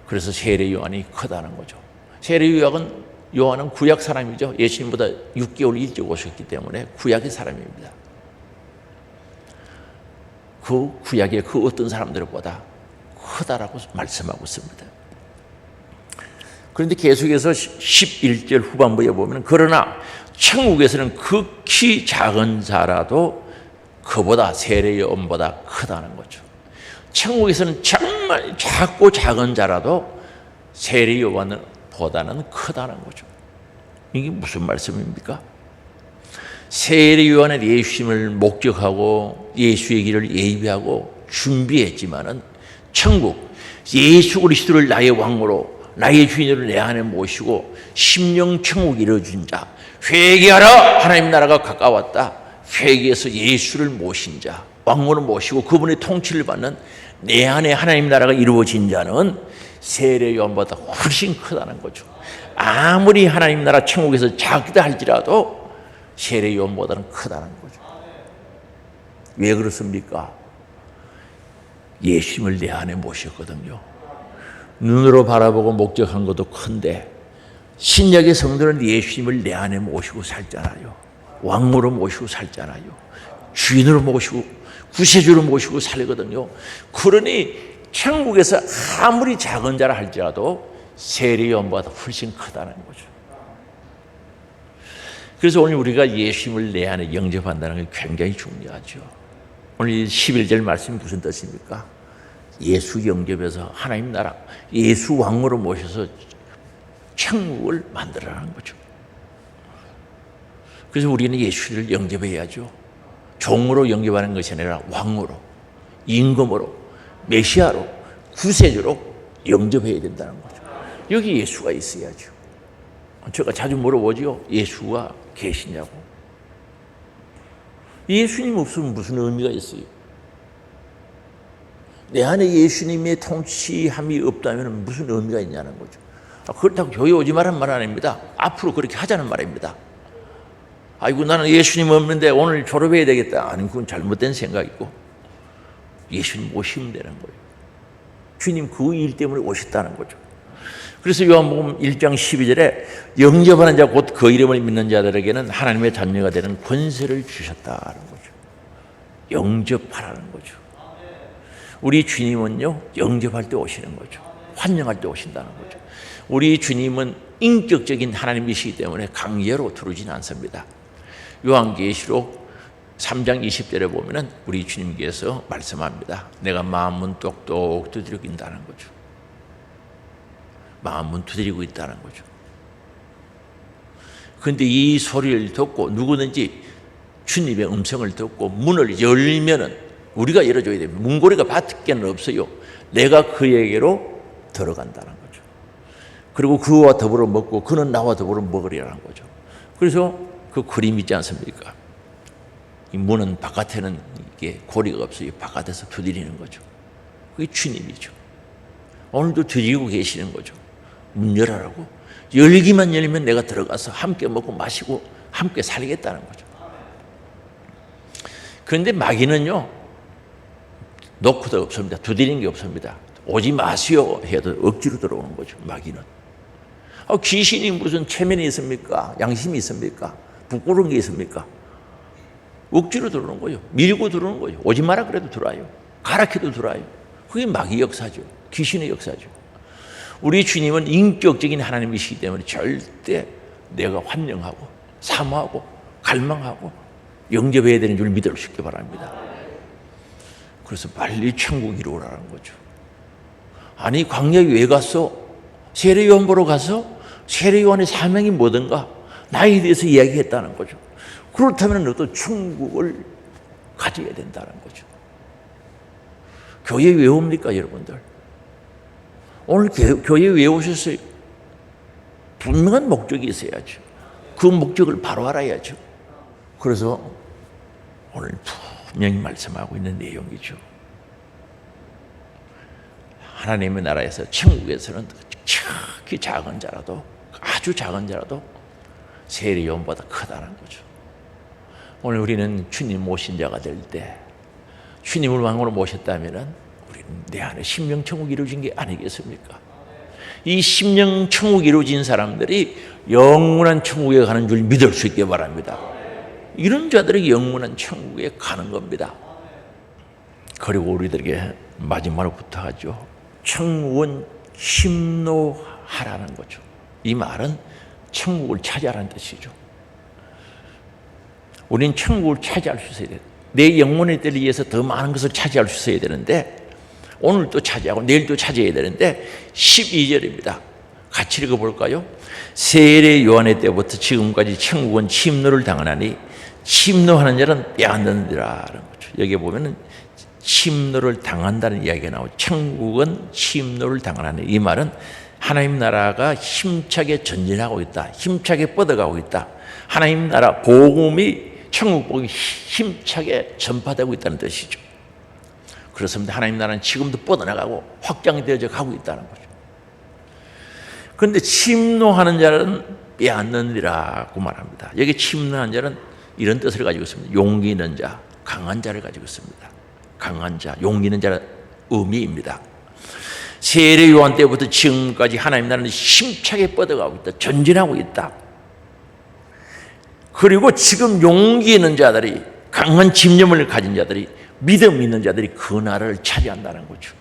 그래서 세례 요한이 크다는 거죠. 세례 요한은 구약 사람이죠. 예수님보다 6개월 일찍 오셨기 때문에 구약의 사람입니다. 그 구약의 그 어떤 사람들보다 크다라고 말씀하고 있습니다. 그런데 계속해서 11절 후반부에 보면 그러나 천국에서는 극히 작은 자라도 그보다 세례 요한보다 크다는 거죠. 천국에서는 정말 작고 작은 자라도 세례 요한보다는 크다는 거죠. 이게 무슨 말씀입니까? 세례 요한은 예수님을 목적하고 예수의 길을 예비하고 준비했지만은 천국 예수 그리스도를 나의 왕으로 나의 주인으로 내 안에 모시고 심령 천국 이루어진 자, 회개하라 하나님 나라가 가까웠다. 회개해서 예수를 모신 자, 왕으로 모시고 그분의 통치를 받는 내 안에 하나님 나라가 이루어진 자는 세례 요한보다 훨씬 크다는 거죠. 아무리 하나님 나라 천국에서 작다 할지라도 세례 요한보다는 크다는 거죠. 왜 그렇습니까? 예수님을 내 안에 모셨거든요. 눈으로 바라보고 목적한 것도 큰데 신약의 성도는 예수님을 내 안에 모시고 살잖아요. 왕으로 모시고 살잖아요. 주인으로 모시고 구세주로 모시고 살거든요. 그러니 천국에서 아무리 작은 자라 할지라도 세례 요한보다 훨씬 크다는 거죠. 그래서 오늘 우리가 예수님을 내 안에 영접한다는 게 굉장히 중요하죠. 오늘 11절 말씀이 무슨 뜻입니까? 예수 영접해서 하나님 나라, 예수 왕으로 모셔서 천국을 만들어라는 거죠. 그래서 우리는 예수를 영접해야죠. 종으로 영접하는 것이 아니라 왕으로, 임금으로, 메시아로, 구세주로 영접해야 된다는 거죠. 여기 예수가 있어야죠. 제가 자주 물어보죠. 예수가 계시냐고. 예수님 없으면 무슨 의미가 있어요? 내 안에 예수님의 통치함이 없다면 무슨 의미가 있냐는 거죠. 그렇다고 교회 오지 말라는 말 아닙니다. 앞으로 그렇게 하자는 말입니다. 아이고 나는 예수님 없는데 오늘 졸업해야 되겠다. 아니 그건 잘못된 생각이고 예수님 오시면 되는 거예요. 주님 그 일 때문에 오셨다는 거죠. 그래서 요한복음 1장 12절에 영접하는 자 곧 그 이름을 믿는 자들에게는 하나님의 자녀가 되는 권세를 주셨다는 거죠. 영접하라는 거죠. 우리 주님은요 영접할 때 오시는 거죠. 환영할 때 오신다는 거죠. 우리 주님은 인격적인 하나님이시기 때문에 강제로 들어오지는 않습니다. 요한계시록 3장 20절에 보면은 우리 주님께서 말씀합니다. 내가 마음문 똑똑 두드리고 있다는 거죠. 마음문 두드리고 있다는 거죠. 그런데 이 소리를 듣고 누구든지 주님의 음성을 듣고 문을 열면은 우리가 열어줘야 됩니다. 문고리가 밖에는 없어요. 내가 그에게로 들어간다는 거죠. 그리고 그와 더불어 먹고 그는 나와 더불어 먹으리라는 거죠. 그래서 그 그림 있지 않습니까? 이 문은 바깥에는 이게 고리가 없어요. 바깥에서 두드리는 거죠. 그게 주님이죠. 오늘도 드리고 계시는 거죠. 문 열어라고. 열기만 열면 내가 들어가서 함께 먹고 마시고 함께 살겠다는 거죠. 그런데 마귀는요 노크도 없습니다. 두드리는 게 없습니다. 오지 마시오 해도 억지로 들어오는 거죠. 마귀는. 귀신이 무슨 체면이 있습니까? 양심이 있습니까? 부끄러운 게 있습니까? 억지로 들어오는 거예요. 밀고 들어오는 거예요. 오지 마라 그래도 들어와요. 가라켜도 들어와요. 그게 마귀 역사죠. 귀신의 역사죠. 우리 주님은 인격적인 하나님이시기 때문에 절대 내가 환영하고 사모하고 갈망하고 영접해야 되는 줄 믿을 수 있기 바랍니다. 그래서 빨리 천국 이루어라는 거죠. 아니 광야에 왜 갔어? 세례요한 보러 가서 세례요한의 사명이 뭐든가 나에 대해서 이야기했다는 거죠. 그렇다면 너도 천국을 가져야 된다는 거죠. 교회 왜 옵니까 여러분들? 오늘 교회 왜 오셨어요? 분명한 목적이 있어야죠. 그 목적을 바로 알아야죠. 그래서 오늘 분명히 말씀하고 있는 내용이죠. 하나님의 나라에서 천국에서는 특히 작은 자라도 아주 작은 자라도 세례요한보다 크다는 거죠. 오늘 우리는 주님 모신 자가 될 때 주님을 왕으로 모셨다면 우리는 내 안에 심령천국이 이루어진 게 아니겠습니까? 이 심령천국이 이루어진 사람들이 영원한 천국에 가는 줄 믿을 수 있게 바랍니다. 이런 자들이 영원한 천국에 가는 겁니다. 그리고 우리들에게 마지막으로 부탁하죠. 천국은 심노하라는 거죠. 이 말은 천국을 차지하라는 뜻이죠. 우리는 천국을 차지할 수 있어야 돼요. 내 영혼의 때를 위해서 더 많은 것을 차지할 수 있어야 되는데 오늘 또 차지하고 내일 또 차지해야 되는데 12절입니다. 같이 읽어볼까요? 세례 요한의 때부터 지금까지 천국은 침노를 당하나니 침노하는 자는 빼앗는다라는 거죠. 여기 보면은 침노를 당한다는 이야기가 나오죠. 천국은 침노를 당하나니 이 말은 하나님 나라가 힘차게 전진하고 있다. 힘차게 뻗어가고 있다. 하나님 나라 복음이 천국 복음이 힘차게 전파되고 있다는 뜻이죠. 그렇습니다. 하나님 나라는 지금도 뻗어나가고 확장되어져 가고 있다는 거죠. 그런데 침노하는 자는 빼앗느니라고 말합니다. 여기 침노하는 자는 이런 뜻을 가지고 있습니다. 용기 있는 자, 강한 자를 가지고 있습니다. 강한 자, 용기 있는 자는 의미입니다. 세례 요한 때부터 지금까지 하나님 나라는 힘차게 뻗어가고 있다. 전진하고 있다. 그리고 지금 용기 있는 자들이 강한 집념을 가진 자들이 믿음 있는 자들이 그 나라를 차지한다는 거죠.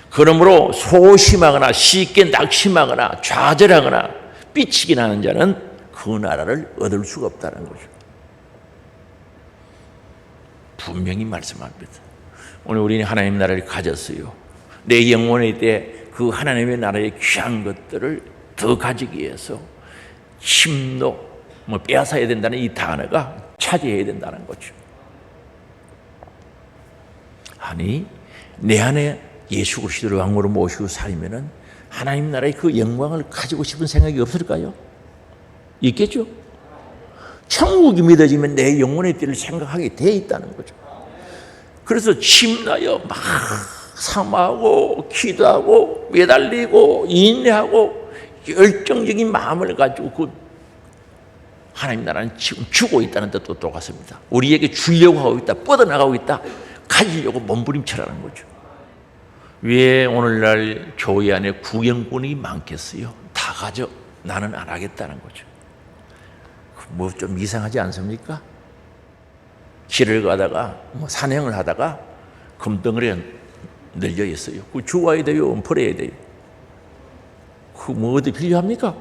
그러므로 소심하거나 쉽게 낙심하거나 좌절하거나 삐치긴 하는 자는 그 나라를 얻을 수가 없다는 거죠. 분명히 말씀합니다. 오늘 우리는 하나님 나라를 가졌어요. 내 영혼의 때 그 하나님의 나라의 귀한 것들을 더 가지기 위해서 침노, 빼앗아야 된다는 이 단어가 차지해야 된다는 거죠. 아니 내 안에 예수 그리스도를 왕으로 모시고 살면은 하나님 나라의 그 영광을 가지고 싶은 생각이 없을까요? 있겠죠. 천국이 믿어지면 내 영혼의 때를 생각하게 돼 있다는 거죠. 그래서 침나여 막 사모하고 기도하고 매달리고 인내하고 열정적인 마음을 가지고 그 하나님 나라는 지금 주고 있다는 뜻도 똑같습니다. 우리에게 주려고 하고 있다, 뻗어나가고 있다, 가지려고 몸부림쳐라는 거죠. 왜 오늘날 교회 안에 구경꾼이 많겠어요? 다 가져, 나는 안 하겠다는 거죠. 뭐 좀 이상하지 않습니까? 길을 가다가 산행을 하다가 금덩어리가 늘려 있어요. 그 주워야 돼요, 버려야 돼요. 그 뭐 어디 필요합니까?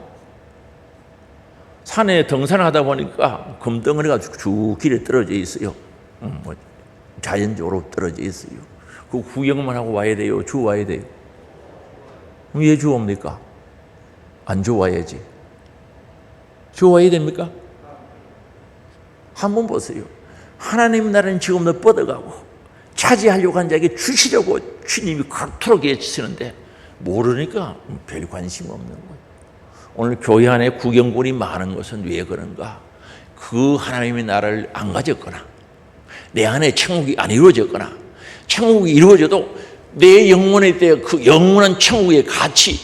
산에 등산하다 보니까 금덩어리가 쭉 길에 떨어져 있어요. 뭐 자연적으로 떨어져 있어요. 그 구경만 하고 와야 돼요, 주워야 돼요. 왜 주웁니까? 안 주워야지. 주워야 됩니까? 한번 보세요. 하나님 나라는 지금도 뻗어가고 차지하려고 한 자에게 주시려고 주님이 그토록 애쓰는데 모르니까 별 관심 없는 거예요. 오늘 교회 안에 구경꾼이 많은 것은 왜 그런가? 그 하나님의 나라를 안 가졌거나 내 안에 천국이 안 이루어졌거나 천국이 이루어져도 내 영혼에 대해 그 영원한 천국의 가치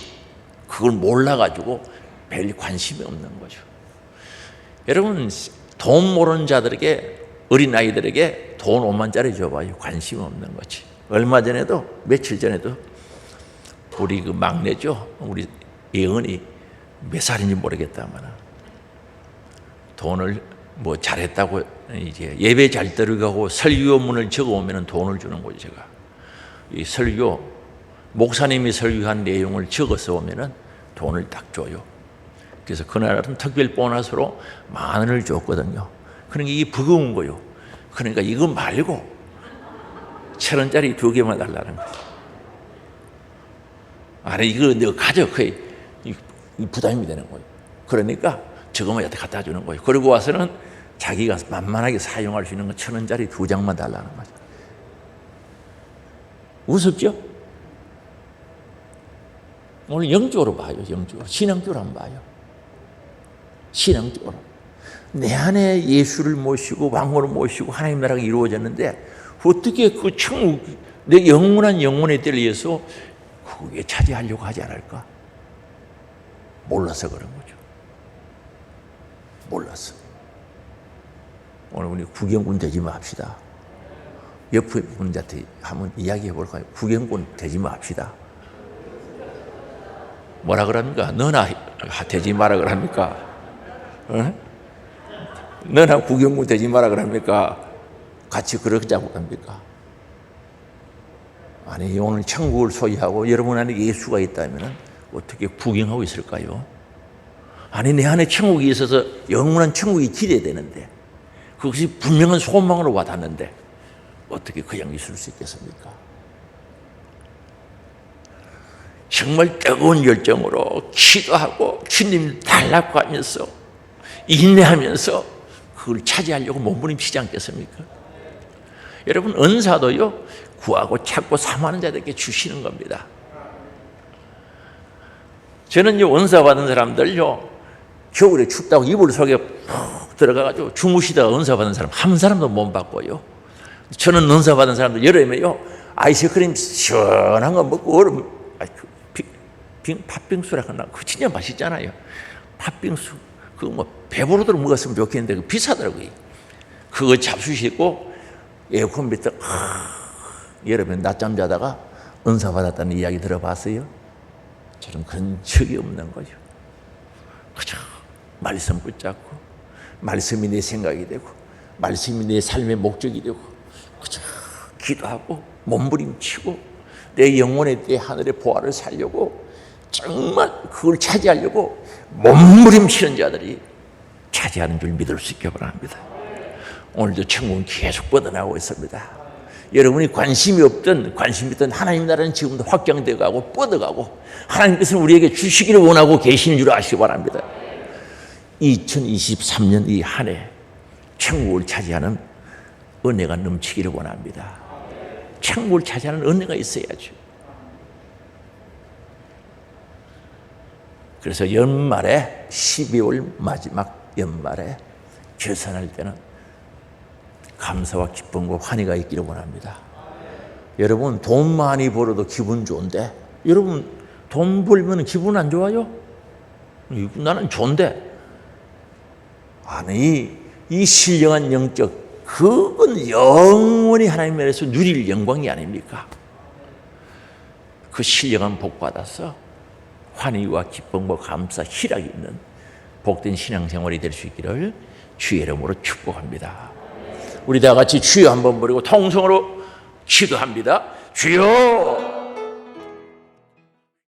그걸 몰라가지고 별 관심이 없는 거죠. 여러분 돈 모르는 자들에게 어린아이들에게 돈 5만짜리 줘봐요. 관심 없는 거지. 얼마 전에도 며칠 전에도 우리 그 막내죠. 우리 예은이 몇 살인지 모르겠다만 돈을 뭐 잘했다고 이제 예배 잘 들어가고 설교문을 적어오면 돈을 주는 거죠. 제가 이 설교 목사님이 설교한 내용을 적어서 오면은 돈을 딱 줘요. 그래서 그날은 특별 보너스로 10,000원을 줬거든요. 그러니까 이게 버거운 거요. 그러니까 이거 말고 1,000원짜리 2개만 달라는 거예요. 아니 이거 너 가져. 거의 부담이 되는 거예요. 그러니까 저거만 여태 갖다 주는 거예요. 그리고 와서는 자기가 만만하게 사용할 수 있는 건 1,000원짜리 2장만 달라는 거죠. 우습죠? 오늘 영적으로 봐요. 영적으로. 신앙적으로 한번 봐요. 신앙적으로. 내 안에 예수를 모시고 왕으로 모시고 하나님 나라가 이루어졌는데 어떻게 그 천국, 내 영원한 영혼의 때를 위해서 그게 차지하려고 하지 않을까? 몰라서 그런 거죠. 몰라서. 오늘 우리 구경꾼 되지 맙시다. 옆에 분한테 한번 이야기해 볼까요? 구경꾼 되지 맙시다. 뭐라 그럽니까? 너나 되지 마라 그럽니까? 어? 너나 구경꾼 되지 마라 그럽니까? 같이 그러자고 합니까? 아니 오늘 천국을 소유하고 여러분 안에 예수가 있다면 어떻게 구경하고 있을까요? 아니 내 안에 천국이 있어서 영원한 천국이 기대되는데 그것이 분명한 소망으로 와닿는데 어떻게 그냥 있을 수 있겠습니까? 정말 뜨거운 열정으로 기도하고 주님 달라고 하면서 인내하면서 그걸 차지하려고 몸부림치지 않겠습니까? 여러분 은사도요 구하고 찾고 사모하는 자들에게 주시는 겁니다. 저는요 은사 받은 사람들요 겨울에 춥다고 이불 속에 푹 들어가가지고 주무시다가 은사 받은 사람 한 사람도 못 받고요. 저는 은사 받은 사람들 여름에요 아이스크림 시원한 거 먹고 얼음 팥빙수라 하나 그거 진짜 맛있잖아요. 팥빙수 그거 뭐 배부르도록 먹었으면 좋겠는데 그거 비싸더라고요. 그거 잡수시고 에어컨 밑에 여름에 낮잠 자다가 은사 받았다는 이야기 들어봤어요? 저는 그런 적이 없는 거죠. 그저 말씀 붙잡고 말씀이 내 생각이 되고 말씀이 내 삶의 목적이 되고 그저 기도하고 몸부림치고 내 영혼의 때 하늘의 보화를 살려고 정말 그걸 차지하려고 몸부림치는 자들이 차지하는 줄 믿을 수 있기 바랍니다. 오늘도 천국은 계속 뻗어나오고 있습니다. 여러분이 관심이 없던 관심 있던 하나님 나라는 지금도 확장되어 가고 뻗어가고 하나님께서는 우리에게 주시기를 원하고 계시는 줄 아시기 바랍니다. 2023년 이 한 해 천국을 차지하는 은혜가 넘치기를 원합니다. 천국을 차지하는 은혜가 있어야죠. 그래서 연말에 12월 마지막 연말에 결산할 때는 감사와 기쁨과 환희가 있기를 원합니다. 여러분, 돈 많이 벌어도 기분 좋은데, 여러분 돈 벌면 기분 안 좋아요? 나는 좋은데. 아니, 이 신령한 영적, 그건 영원히 하나님 나라에서 누릴 영광이 아닙니까? 그 신령한 복 받아서 환희와 기쁨과 감사, 희락이 있는 복된 신앙생활이 될 수 있기를 주의 이름으로 축복합니다. 우리 다 같이 주여 한번 부르고 통성으로 기도합니다. 주여!